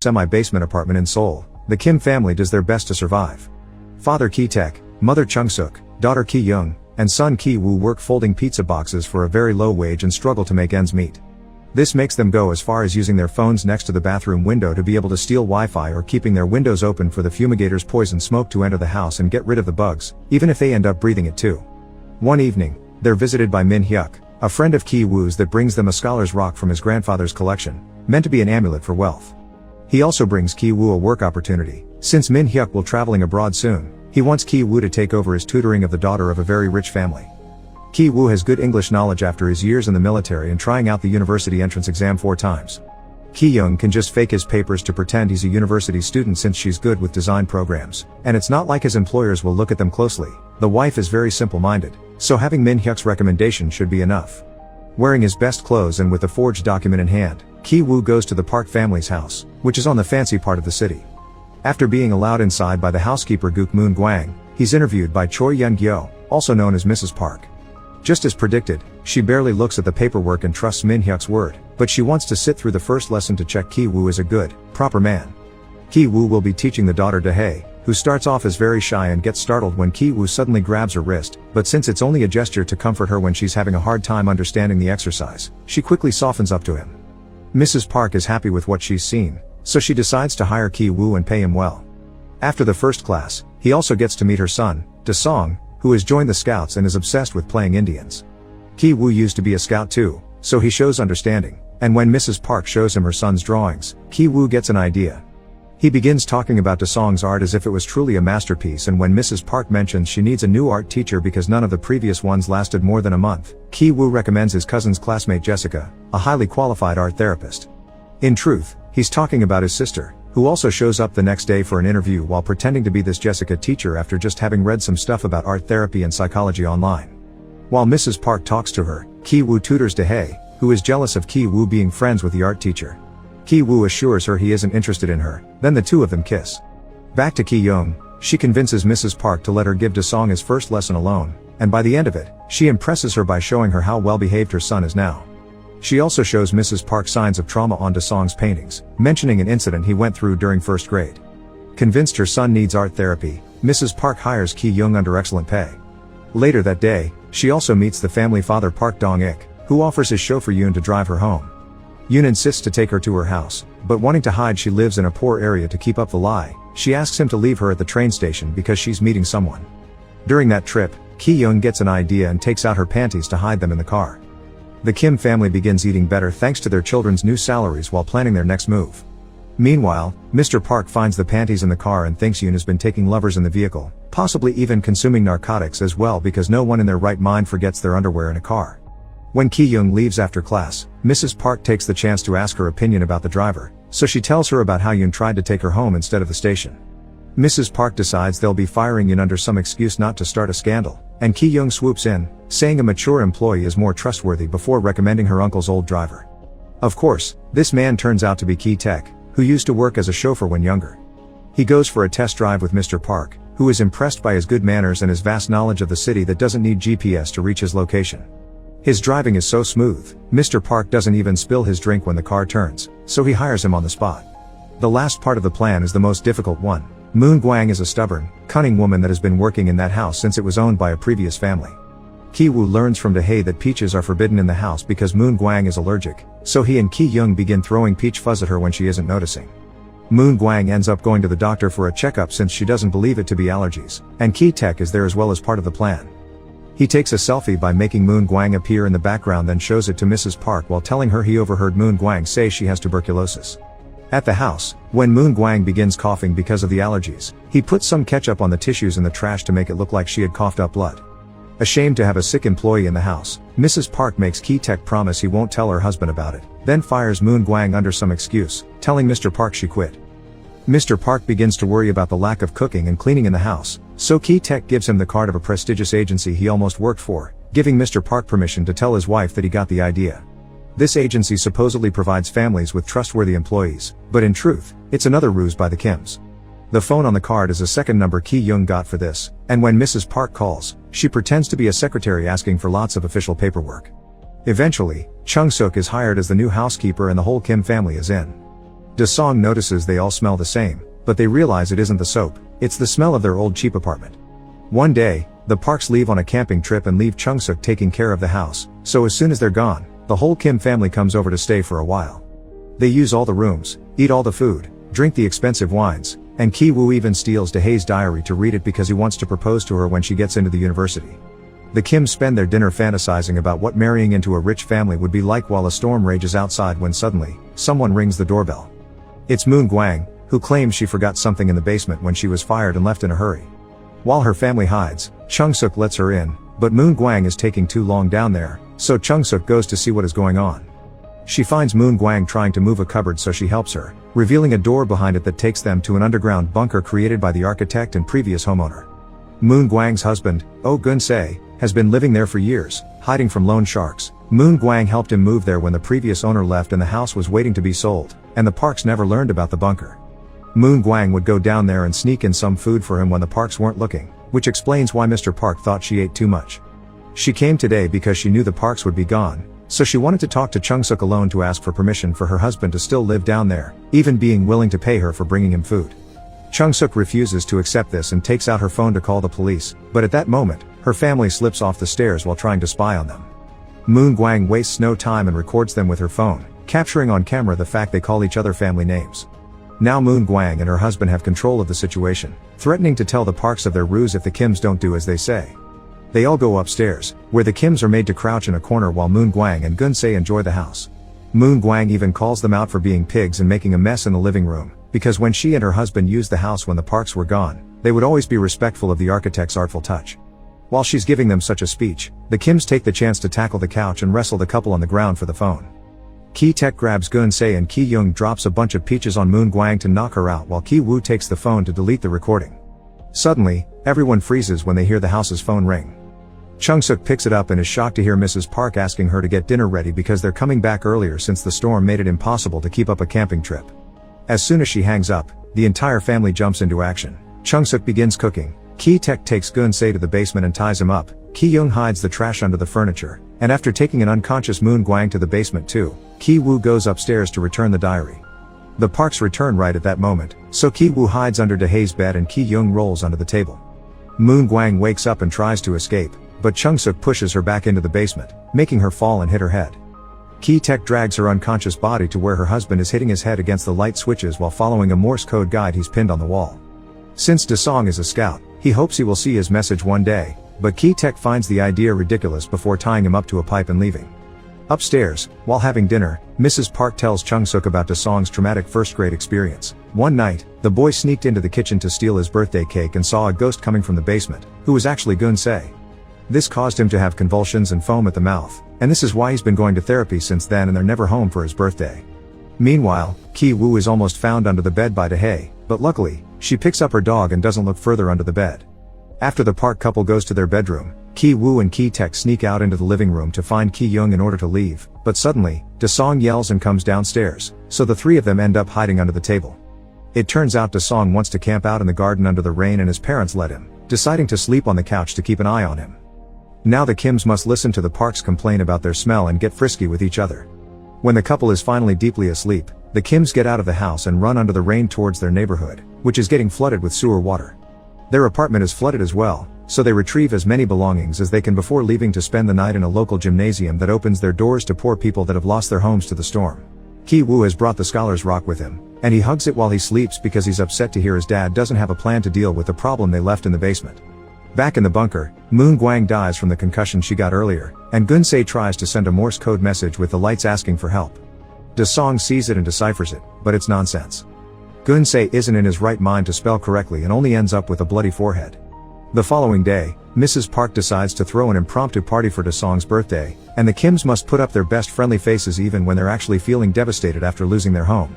semi-basement apartment in Seoul, the Kim family does their best to survive. Father Ki-taek, mother Chung-suk, daughter Ki-young, and son Ki-woo work folding pizza boxes for a very low wage and struggle to make ends meet. This makes them go as far as using their phones next to the bathroom window to be able to steal Wi-Fi, or keeping their windows open for the fumigator's poison smoke to enter the house and get rid of the bugs, even if they end up breathing it too. One evening, they're visited by Min Hyuk, a friend of Ki-woo's that brings them a scholar's rock from his grandfather's collection, meant to be an amulet for wealth. He also brings Ki-woo a work opportunity. Since Min Hyuk will traveling abroad soon, he wants Ki-woo to take over his tutoring of the daughter of a very rich family. Ki-woo has good English knowledge after his years in the military and trying out the university entrance exam 4 times. Ki-young can just fake his papers to pretend he's a university student since she's good with design programs, and it's not like his employers will look at them closely. The wife is very simple-minded, so having Min Hyuk's recommendation should be enough. Wearing his best clothes and with a forged document in hand, Ki-woo goes to the Park family's house, which is on the fancy part of the city. After being allowed inside by the housekeeper Guk Moon Gwang, he's interviewed by Choi Yeon-gyo, also known as Mrs. Park. Just as predicted, she barely looks at the paperwork and trusts Min Hyuk's word, but she wants to sit through the first lesson to check Ki-woo is a good, proper man. Ki-woo will be teaching the daughter Dae, who starts off as very shy and gets startled when Ki-woo suddenly grabs her wrist, but since it's only a gesture to comfort her when she's having a hard time understanding the exercise, she quickly softens up to him. Mrs. Park is happy with what she's seen, so she decides to hire Ki-woo and pay him well. After the first class, he also gets to meet her son, Da-song, who has joined the scouts and is obsessed with playing Indians. Ki-woo used to be a scout too, so he shows understanding, and when Mrs. Park shows him her son's drawings, Ki-woo gets an idea. He begins talking about Da-song's art as if it was truly a masterpiece, and when Mrs. Park mentions she needs a new art teacher because none of the previous ones lasted more than a month, Ki-woo recommends his cousin's classmate Jessica, a highly qualified art therapist. In truth, he's talking about his sister, who also shows up the next day for an interview while pretending to be this Jessica teacher after just having read some stuff about art therapy and psychology online. While Mrs. Park talks to her, Ki-woo tutors Dae, who is jealous of Ki-woo being friends with the art teacher. Ki-woo assures her he isn't interested in her, then the two of them kiss. Back to Ki-young, she convinces Mrs. Park to let her give Da-song his first lesson alone, and by the end of it, she impresses her by showing her how well behaved her son is now. She also shows Mrs. Park signs of trauma on Da-song's paintings, mentioning an incident he went through during first grade. Convinced her son needs art therapy, Mrs. Park hires Ki-young under excellent pay. Later that day, she also meets the family father Park Dong-ik, who offers his chauffeur Yoon to drive her home. Yoon insists to take her to her house, but wanting to hide she lives in a poor area to keep up the lie, she asks him to leave her at the train station because she's meeting someone. During that trip, Ki-young gets an idea and takes out her panties to hide them in the car. The Kim family begins eating better thanks to their children's new salaries while planning their next move. Meanwhile, Mr. Park finds the panties in the car and thinks Yoon has been taking lovers in the vehicle, possibly even consuming narcotics as well, because no one in their right mind forgets their underwear in a car. When Ki-young leaves after class, Mrs. Park takes the chance to ask her opinion about the driver, so she tells her about how Yoon tried to take her home instead of the station. Mrs. Park decides they'll be firing Yoon under some excuse not to start a scandal, and Ki-young swoops in, saying a mature employee is more trustworthy before recommending her uncle's old driver. Of course, this man turns out to be Ki-taek, who used to work as a chauffeur when younger. He goes for a test drive with Mr. Park, who is impressed by his good manners and his vast knowledge of the city that doesn't need GPS to reach his location. His driving is so smooth, Mr. Park doesn't even spill his drink when the car turns, so he hires him on the spot. The last part of the plan is the most difficult one. Moon Gwang is a stubborn, cunning woman that has been working in that house since it was owned by a previous family. Ki-woo learns from Dae that peaches are forbidden in the house because Moon Gwang is allergic, so he and Ki-young begin throwing peach fuzz at her when she isn't noticing. Moon Gwang ends up going to the doctor for a checkup since she doesn't believe it to be allergies, and Ki-taek is there as well as part of the plan. He takes a selfie by making Moon Gwang appear in the background, then shows it to Mrs. Park while telling her he overheard Moon Gwang say she has tuberculosis. At the house, when Moon Gwang begins coughing because of the allergies, he puts some ketchup on the tissues in the trash to make it look like she had coughed up blood. Ashamed to have a sick employee in the house, Mrs. Park makes Ki-taek promise he won't tell her husband about it, then fires Moon Gwang under some excuse, telling Mr. Park she quit. Mr. Park begins to worry about the lack of cooking and cleaning in the house, so Ki-taek gives him the card of a prestigious agency he almost worked for, giving Mr. Park permission to tell his wife that he got the idea. This agency supposedly provides families with trustworthy employees, but in truth, it's another ruse by the Kims. The phone on the card is a second number Ki-young got for this, and when Mrs. Park calls, she pretends to be a secretary asking for lots of official paperwork. Eventually, Chung-suk is hired as the new housekeeper and the whole Kim family is in. Song notices they all smell the same, but they realize it isn't the soap, it's the smell of their old cheap apartment. One day, the Parks leave on a camping trip and leave Chung-suk taking care of the house, so as soon as they're gone, the whole Kim family comes over to stay for a while. They use all the rooms, eat all the food, drink the expensive wines, and Ki-woo even steals Dahae's diary to read it because he wants to propose to her when she gets into the university. The Kims spend their dinner fantasizing about what marrying into a rich family would be like while a storm rages outside when suddenly, someone rings the doorbell. It's Moon Gwang, who claims she forgot something in the basement when she was fired and left in a hurry. While her family hides, Chung-suk lets her in, but Moon Gwang is taking too long down there, so Chung-suk goes to see what is going on. She finds Moon Gwang trying to move a cupboard, so she helps her, revealing a door behind it that takes them to an underground bunker created by the architect and previous homeowner. Moon Gwang's husband, Oh Gun-se, has been living there for years, hiding from loan sharks. Moon Gwang helped him move there when the previous owner left and the house was waiting to be sold, and the Parks never learned about the bunker. Moon Gwang would go down there and sneak in some food for him when the Parks weren't looking, which explains why Mr. Park thought she ate too much. She came today because she knew the Parks would be gone, so she wanted to talk to Chung-suk alone to ask for permission for her husband to still live down there, even being willing to pay her for bringing him food. Chung-suk refuses to accept this and takes out her phone to call the police, but at that moment, her family slips off the stairs while trying to spy on them. Moon Gwang wastes no time and records them with her phone, capturing on camera the fact they call each other family names. Now Moon Gwang and her husband have control of the situation, threatening to tell the Parks of their ruse if the Kims don't do as they say. They all go upstairs, where the Kims are made to crouch in a corner while Moon Gwang and Gun-se enjoy the house. Moon Gwang even calls them out for being pigs and making a mess in the living room, because when she and her husband used the house when the Parks were gone, they would always be respectful of the architect's artful touch. While she's giving them such a speech, the Kims take the chance to tackle the couch and wrestle the couple on the ground for the phone. Ki-taek grabs Gun-se and Ki-young drops a bunch of peaches on Moon Gwang to knock her out while Ki-woo takes the phone to delete the recording. Suddenly, everyone freezes when they hear the house's phone ring. Chung-suk picks it up and is shocked to hear Mrs. Park asking her to get dinner ready because they're coming back earlier since the storm made it impossible to keep up a camping trip. As soon as she hangs up, the entire family jumps into action. Chung-suk begins cooking, Ki-taek takes Gun-se to the basement and ties him up, Ki-young hides the trash under the furniture, and after taking an unconscious Moon Gwang to the basement too, Ki-woo goes upstairs to return the diary. The Parks return right at that moment, so Ki-woo hides under Dahae's bed and Ki-young rolls under the table. Moon Gwang wakes up and tries to escape, but Chung-suk pushes her back into the basement, making her fall and hit her head. Ki-taek drags her unconscious body to where her husband is hitting his head against the light switches while following a Morse code guide he's pinned on the wall. Since Song is a scout, he hopes he will see his message one day, but Ki-taek finds the idea ridiculous before tying him up to a pipe and leaving. Upstairs, while having dinner, Mrs. Park tells Chung-suk about Song's traumatic first-grade experience. One night, the boy sneaked into the kitchen to steal his birthday cake and saw a ghost coming from the basement, who was actually Gun-se. This caused him to have convulsions and foam at the mouth, and this is why he's been going to therapy since then and they're never home for his birthday. Meanwhile, Ki-woo is almost found under the bed by Dahae, but luckily, she picks up her dog and doesn't look further under the bed. After the Park couple goes to their bedroom, Ki-woo and Ki-taek sneak out into the living room to find Ki-young in order to leave, but suddenly, Song yells and comes downstairs, so the three of them end up hiding under the table. It turns out Song wants to camp out in the garden under the rain and his parents let him, deciding to sleep on the couch to keep an eye on him. Now the Kims must listen to the Parks complain about their smell and get frisky with each other. When the couple is finally deeply asleep, the Kims get out of the house and run under the rain towards their neighborhood, which is getting flooded with sewer water. Their apartment is flooded as well, so they retrieve as many belongings as they can before leaving to spend the night in a local gymnasium that opens their doors to poor people that have lost their homes to the storm. Ki-woo has brought the Scholar's Rock with him, and he hugs it while he sleeps because he's upset to hear his dad doesn't have a plan to deal with the problem they left in the basement. Back in the bunker, Moon Gwang dies from the concussion she got earlier, and Gun-se tries to send a Morse code message with the lights asking for help. Song sees it and deciphers it, but it's nonsense. Gun-se isn't in his right mind to spell correctly and only ends up with a bloody forehead. The following day, Mrs. Park decides to throw an impromptu party for Song's birthday, and the Kims must put up their best friendly faces even when they're actually feeling devastated after losing their home.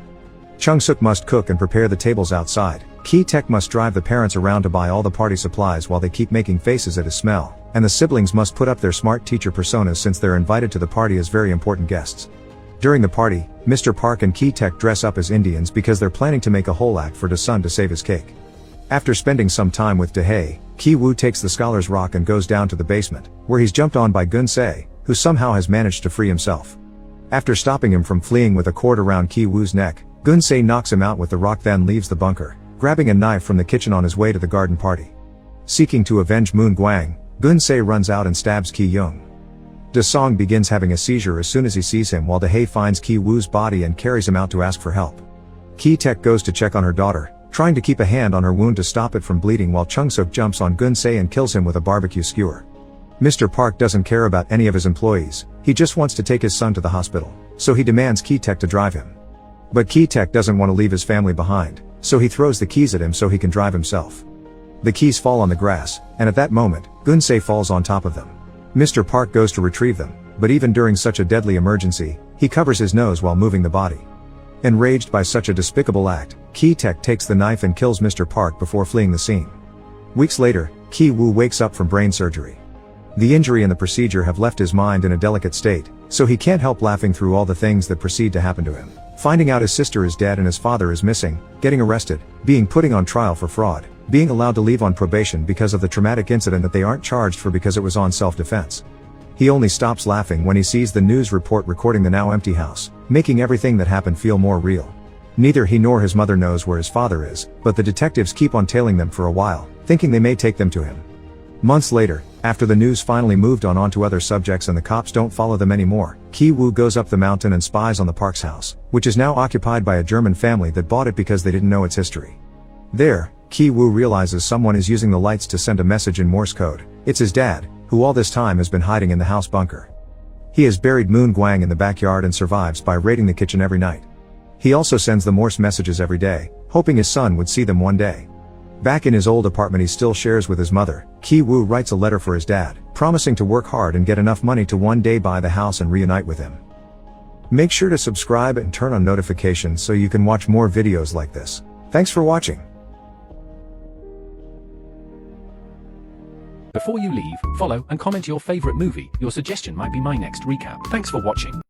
Chung-suk must cook and prepare the tables outside, Ki-taek must drive the parents around to buy all the party supplies while they keep making faces at his smell, and the siblings must put up their smart teacher personas since they're invited to the party as very important guests. During the party, Mr. Park and Ki-taek dress up as Indians because they're planning to make a whole act for Dasun to save his cake. After spending some time with Dahae, Ki-woo takes the Scholar's Rock and goes down to the basement, where he's jumped on by Gun-se, who somehow has managed to free himself. After stopping him from fleeing with a cord around Ki-woo's neck, Gunsei knocks him out with the rock, then leaves the bunker, grabbing a knife from the kitchen on his way to the garden party. Seeking to avenge Moon Guang, Gunsei runs out and stabs Ki Young. Da Song begins having a seizure as soon as he sees him, while Da Hei finds Ki Woo's body and carries him out to ask for help. Ki Tek goes to check on her daughter, trying to keep a hand on her wound to stop it from bleeding, while Chung Suk jumps on Gunsei and kills him with a barbecue skewer. Mr. Park doesn't care about any of his employees, he just wants to take his son to the hospital, so he demands Ki Tek to drive him. But Ki Tek doesn't want to leave his family behind, so he throws the keys at him so he can drive himself. The keys fall on the grass, and at that moment, Gunsei falls on top of them. Mr. Park goes to retrieve them, but even during such a deadly emergency, he covers his nose while moving the body. Enraged by such a despicable act, Ki Tek takes the knife and kills Mr. Park before fleeing the scene. Weeks later, Ki Woo wakes up from brain surgery. The injury and the procedure have left his mind in a delicate state, so he can't help laughing through all the things that proceed to happen to him. Finding out his sister is dead and his father is missing, getting arrested, being put on trial for fraud, being allowed to leave on probation because of the traumatic incident that they aren't charged for because it was on self-defense. He only stops laughing when he sees the news report recording the now empty house, making everything that happened feel more real. Neither he nor his mother knows where his father is, but the detectives keep on tailing them for a while, thinking they may take them to him. Months later, after the news finally moved on to other subjects and the cops don't follow them anymore, Ki Woo goes up the mountain and spies on the Park's house, which is now occupied by a German family that bought it because they didn't know its history. There, Ki Woo realizes someone is using the lights to send a message in Morse code. It's his dad, who all this time has been hiding in the house bunker. He has buried Moon Guang in the backyard and survives by raiding the kitchen every night. He also sends the Morse messages every day, hoping his son would see them one day. Back in his old apartment he still shares with his mother, Ki Woo writes a letter for his dad, promising to work hard and get enough money to one day buy the house and reunite with him. Make sure to subscribe and turn on notifications so you can watch more videos like this. Thanks for watching. Before you leave, follow and comment your favorite movie. Your suggestion might be my next recap. Thanks for watching.